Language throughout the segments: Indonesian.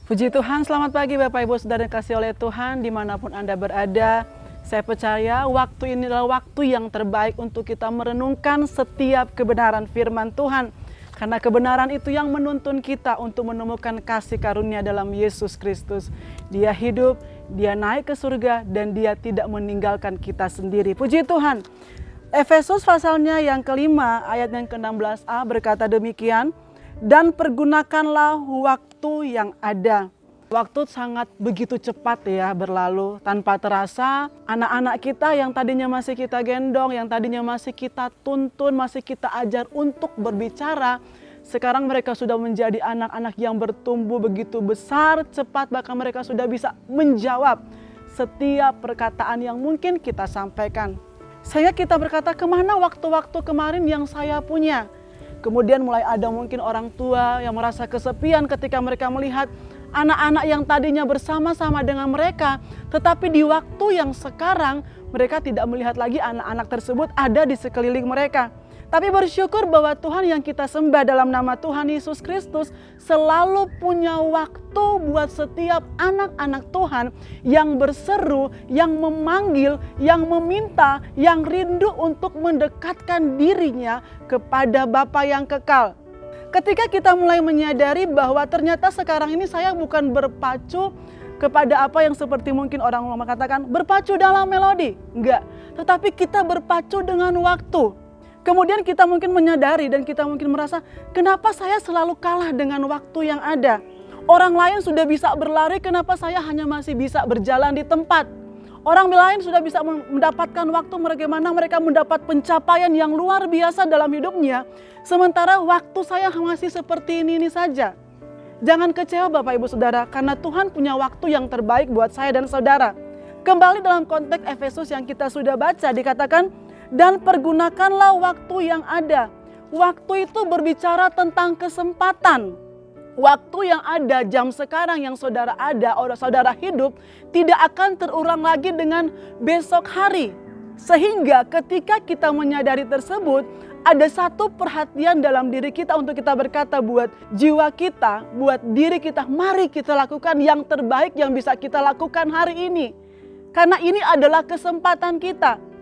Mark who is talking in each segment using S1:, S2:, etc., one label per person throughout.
S1: Puji Tuhan, selamat pagi Bapak Ibu Saudara yang kasih oleh Tuhan dimanapun Anda berada. Saya percaya waktu ini adalah waktu yang terbaik untuk kita merenungkan setiap kebenaran firman Tuhan. Karena kebenaran itu yang menuntun kita untuk menemukan kasih karunia dalam Yesus Kristus. Dia hidup, Dia naik ke surga, dan Dia tidak meninggalkan kita sendiri. Puji Tuhan. Efesus pasalnya yang kelima, ayat yang ke-16a berkata demikian. Dan pergunakanlah waktu yang ada. Waktu sangat begitu cepat ya berlalu tanpa terasa. Anak-anak kita yang tadinya masih kita gendong, yang tadinya masih kita tuntun, masih kita ajar untuk berbicara. Sekarang mereka sudah menjadi anak-anak yang bertumbuh begitu besar, cepat, bahkan mereka sudah bisa menjawab setiap perkataan yang mungkin kita sampaikan. Sehingga kita berkata, kemana waktu-waktu kemarin yang saya punya? Kemudian mulai ada mungkin orang tua yang merasa kesepian ketika mereka melihat anak-anak yang tadinya bersama-sama dengan mereka. Tetapi di waktu yang sekarang mereka tidak melihat lagi anak-anak tersebut ada di sekeliling mereka. Tapi bersyukur bahwa Tuhan yang kita sembah dalam nama Tuhan Yesus Kristus selalu punya waktu buat setiap anak-anak Tuhan yang berseru, yang memanggil, yang meminta, yang rindu untuk mendekatkan dirinya kepada Bapa yang kekal. Ketika kita mulai menyadari bahwa ternyata sekarang ini saya bukan berpacu kepada apa yang seperti mungkin orang lama katakan berpacu dalam melodi. Enggak, tetapi kita berpacu dengan waktu. Kemudian kita mungkin menyadari dan kita mungkin merasa, kenapa saya selalu kalah dengan waktu yang ada? Orang lain sudah bisa berlari, kenapa saya hanya masih bisa berjalan di tempat? Orang lain sudah bisa mendapatkan waktu bagaimana mereka mendapat pencapaian yang luar biasa dalam hidupnya. Sementara waktu saya masih seperti ini saja. Jangan kecewa Bapak Ibu Saudara, karena Tuhan punya waktu yang terbaik buat saya dan saudara. Kembali dalam konteks Efesus yang kita sudah baca, dikatakan, dan pergunakanlah waktu yang ada. Waktu itu berbicara tentang kesempatan. Waktu yang ada, jam sekarang yang saudara ada, saudara hidup, tidak akan terulang lagi dengan besok hari. Sehingga ketika kita menyadari tersebut, ada satu perhatian dalam diri kita untuk kita berkata buat jiwa kita, buat diri kita, mari kita lakukan yang terbaik yang bisa kita lakukan hari ini. Karena ini adalah kesempatan kita.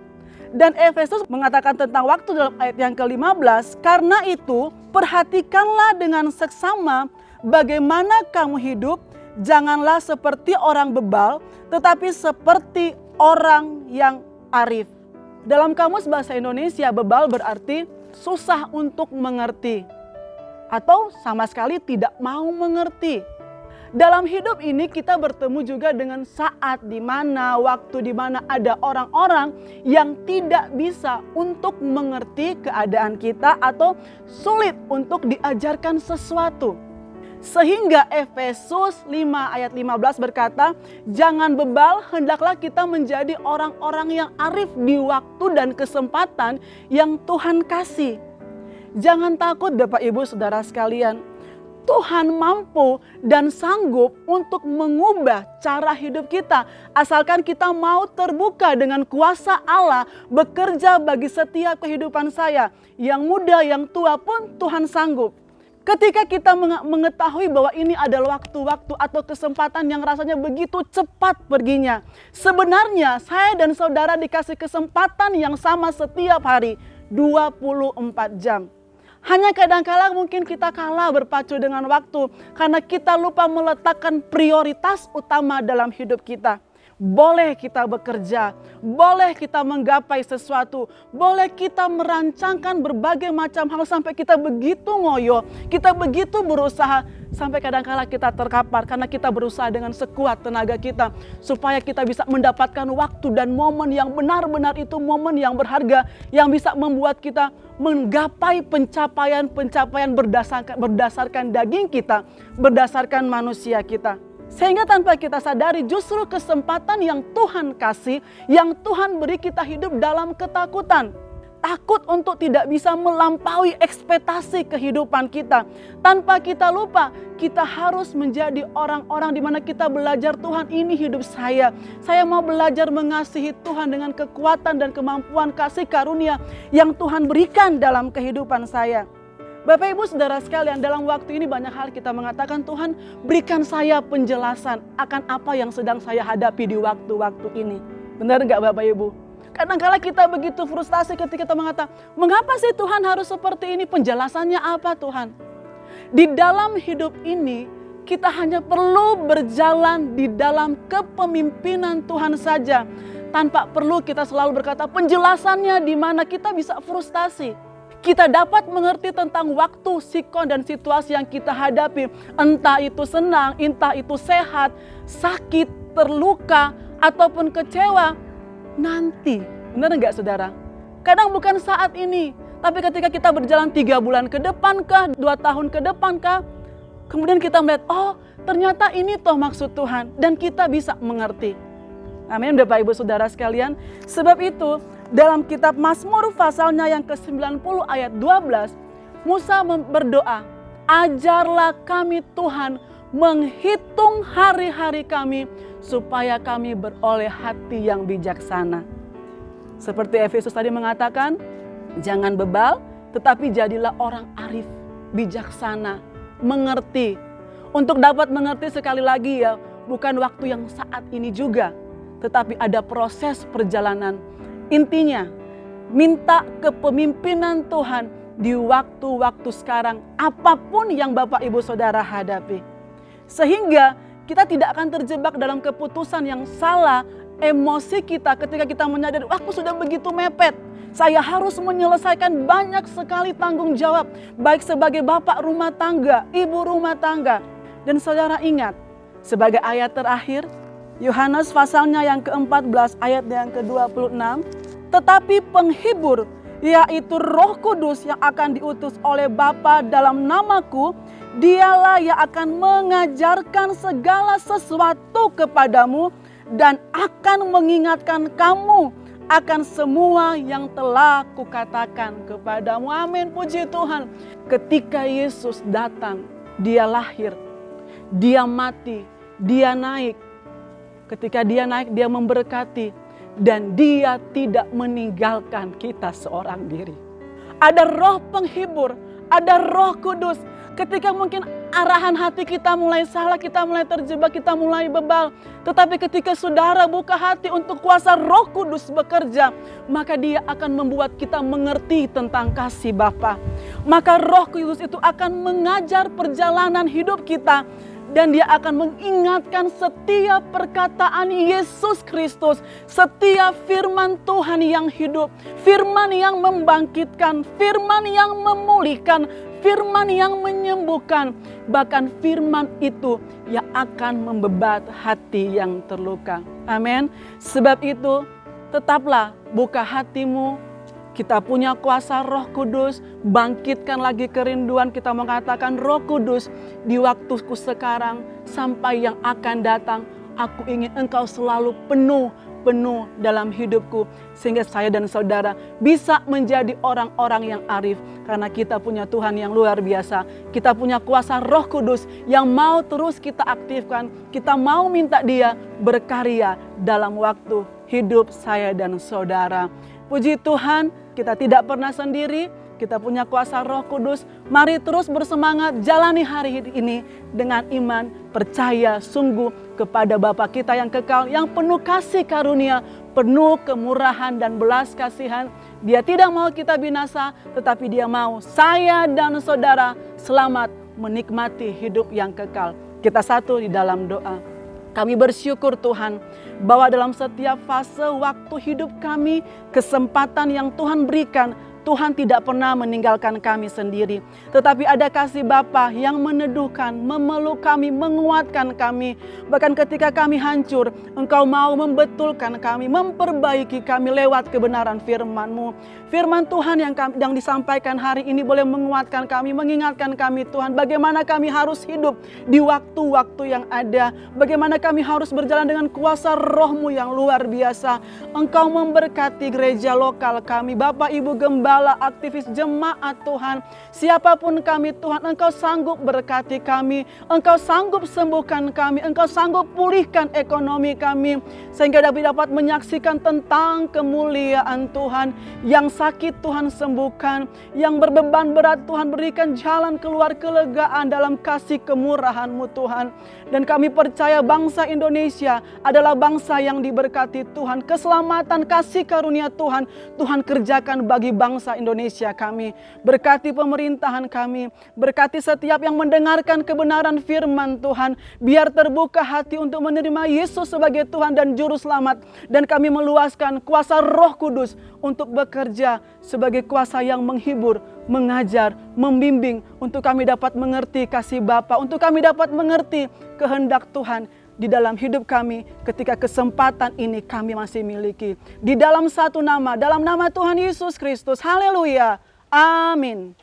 S1: Dan Efesus mengatakan tentang waktu dalam ayat yang ke-15, karena itu perhatikanlah dengan seksama bagaimana kamu hidup, janganlah seperti orang bebal, tetapi seperti orang yang arif. Dalam kamus bahasa Indonesia, bebal berarti susah untuk mengerti, atau sama sekali tidak mau mengerti. Dalam hidup ini kita bertemu juga dengan saat di mana, waktu di mana ada orang-orang yang tidak bisa untuk mengerti keadaan kita atau sulit untuk diajarkan sesuatu. Sehingga Efesus 5 ayat 15 berkata, jangan bebal, hendaklah kita menjadi orang-orang yang arif di waktu dan kesempatan yang Tuhan kasih. Jangan takut Bapak Ibu Saudara sekalian. Tuhan mampu dan sanggup untuk mengubah cara hidup kita. Asalkan kita mau terbuka dengan kuasa Allah bekerja bagi setiap kehidupan saya. Yang muda, yang tua pun Tuhan sanggup. Ketika kita mengetahui bahwa ini adalah waktu-waktu atau kesempatan yang rasanya begitu cepat perginya. Sebenarnya saya dan saudara dikasih kesempatan yang sama setiap hari. 24 jam. Hanya kadang-kala mungkin kita kalah berpacu dengan waktu karena kita lupa meletakkan prioritas utama dalam hidup kita. Boleh kita bekerja, boleh kita menggapai sesuatu, boleh kita merancangkan berbagai macam hal sampai kita begitu ngoyo, kita begitu berusaha sampai kadang-kala kita terkapar karena kita berusaha dengan sekuat tenaga kita supaya kita bisa mendapatkan waktu dan momen yang benar-benar itu momen yang berharga yang bisa membuat kita menggapai pencapaian-pencapaian berdasarkan daging kita, berdasarkan manusia kita. Sehingga tanpa kita sadari justru kesempatan yang Tuhan kasih, yang Tuhan beri kita hidup dalam ketakutan. Takut untuk tidak bisa melampaui ekspektasi kehidupan kita. Tanpa kita lupa, kita harus menjadi orang-orang di mana kita belajar Tuhan ini hidup saya. Saya mau belajar mengasihi Tuhan dengan kekuatan dan kemampuan kasih karunia yang Tuhan berikan dalam kehidupan saya. Bapak Ibu Saudara sekalian, dalam waktu ini banyak hal kita mengatakan, Tuhan berikan saya penjelasan akan apa yang sedang saya hadapi di waktu-waktu ini. Benar nggak Bapak Ibu? Kadang-kala kita begitu frustasi ketika kita mengatakan, mengapa sih Tuhan harus seperti ini? Penjelasannya apa Tuhan? Di dalam hidup ini, kita hanya perlu berjalan di dalam kepemimpinan Tuhan saja. Tanpa perlu kita selalu berkata penjelasannya di mana kita bisa frustasi. Kita dapat mengerti tentang waktu, sikon, dan situasi yang kita hadapi. Entah itu senang, entah itu sehat, sakit, terluka, ataupun kecewa. Nanti, benar nggak saudara? Kadang bukan saat ini. Tapi ketika kita berjalan 3 bulan ke depan kah, 2 tahun ke depan kah, kemudian kita melihat, oh ternyata ini toh maksud Tuhan. Dan kita bisa mengerti. Amin Bapak Ibu Saudara sekalian. Sebab itu dalam kitab Mazmur pasalnya yang ke-90 ayat 12. Musa berdoa, ajarlah kami Tuhan menghitung hari-hari kami supaya kami beroleh hati yang bijaksana. Seperti Efesus tadi mengatakan, jangan bebal tetapi jadilah orang arif, bijaksana, mengerti. Untuk dapat mengerti sekali lagi ya, bukan waktu yang saat ini juga, tetapi ada proses perjalanan. Intinya, minta kepemimpinan Tuhan di waktu-waktu sekarang, apapun yang Bapak Ibu Saudara hadapi. Sehingga kita tidak akan terjebak dalam keputusan yang salah, emosi kita ketika kita menyadari, aku sudah begitu mepet. Saya harus menyelesaikan banyak sekali tanggung jawab, baik sebagai bapak rumah tangga, ibu rumah tangga. Dan saudara ingat, sebagai ayat terakhir, Yohanes pasalnya yang ke-14 ayat yang ke-26. Tetapi penghibur, yaitu Roh Kudus yang akan diutus oleh Bapa dalam namaku, dialah yang akan mengajarkan segala sesuatu kepadamu dan akan mengingatkan kamu akan semua yang telah kukatakan kepadamu. Amin, puji Tuhan. Ketika Yesus datang, dia lahir, dia mati, dia naik. Ketika dia naik, dia memberkati. Dan dia tidak meninggalkan kita seorang diri. Ada roh penghibur, ada Roh Kudus. Ketika mungkin arahan hati kita mulai salah, kita mulai terjebak, kita mulai bebal. Tetapi ketika saudara buka hati untuk kuasa Roh Kudus bekerja, maka dia akan membuat kita mengerti tentang kasih Bapa. Maka Roh Kudus itu akan mengajar perjalanan hidup kita. Dan dia akan mengingatkan setiap perkataan Yesus Kristus, setiap firman Tuhan yang hidup, firman yang membangkitkan, firman yang memulihkan, firman yang menyembuhkan. Bahkan firman itu yang akan membebat hati yang terluka. Amin. Sebab itu tetaplah buka hatimu. Kita punya kuasa Roh Kudus, bangkitkan lagi kerinduan. Kita mengatakan, Roh Kudus, di waktuku sekarang sampai yang akan datang, aku ingin Engkau selalu penuh dalam hidupku. Sehingga saya dan saudara bisa menjadi orang-orang yang arif. Karena kita punya Tuhan yang luar biasa. Kita punya kuasa Roh Kudus yang mau terus kita aktifkan. Kita mau minta Dia berkarya dalam waktu hidup saya dan saudara. Puji Tuhan, kita tidak pernah sendiri, kita punya kuasa Roh Kudus. Mari terus bersemangat jalani hari ini dengan iman, percaya sungguh kepada Bapa kita yang kekal, yang penuh kasih karunia, penuh kemurahan dan belas kasihan. Dia tidak mau kita binasa, tetapi Dia mau saya dan saudara selamat menikmati hidup yang kekal. Kita satu di dalam doa. Kami bersyukur Tuhan bahwa dalam setiap fase waktu hidup kami, kesempatan yang Tuhan berikan, Tuhan tidak pernah meninggalkan kami sendiri. Tetapi ada kasih Bapa yang meneduhkan, memeluk kami, menguatkan kami. Bahkan ketika kami hancur, Engkau mau membetulkan kami, memperbaiki kami lewat kebenaran firman-Mu. Firman Tuhan yang disampaikan hari ini boleh menguatkan kami, mengingatkan kami Tuhan. Bagaimana kami harus hidup di waktu-waktu yang ada. Bagaimana kami harus berjalan dengan kuasa Roh-Mu yang luar biasa. Engkau memberkati gereja lokal kami, Bapak Ibu Gembala, gembala, aktivis jemaat Tuhan. Siapapun kami Tuhan, Engkau sanggup berkati kami, Engkau sanggup sembuhkan kami, Engkau sanggup pulihkan ekonomi kami, sehingga dapat menyaksikan tentang kemuliaan Tuhan. Yang sakit Tuhan sembuhkan, yang berbeban berat Tuhan berikan jalan keluar kelegaan dalam kasih kemurahan-Mu Tuhan. Dan kami percaya bangsa Indonesia adalah bangsa yang diberkati Tuhan. Keselamatan, kasih karunia Tuhan, Tuhan kerjakan bagi bangsa Indonesia kami. Berkati pemerintahan kami, berkati setiap yang mendengarkan kebenaran firman Tuhan. Biar terbuka hati untuk menerima Yesus sebagai Tuhan dan Juru Selamat. Dan kami meluaskan kuasa Roh Kudus untuk bekerja sebagai kuasa yang menghibur, mengajar, membimbing, untuk kami dapat mengerti kasih Bapa, untuk kami dapat mengerti kehendak Tuhan di dalam hidup kami ketika kesempatan ini kami masih miliki. Di dalam satu nama, dalam nama Tuhan Yesus Kristus. Haleluya. Amin.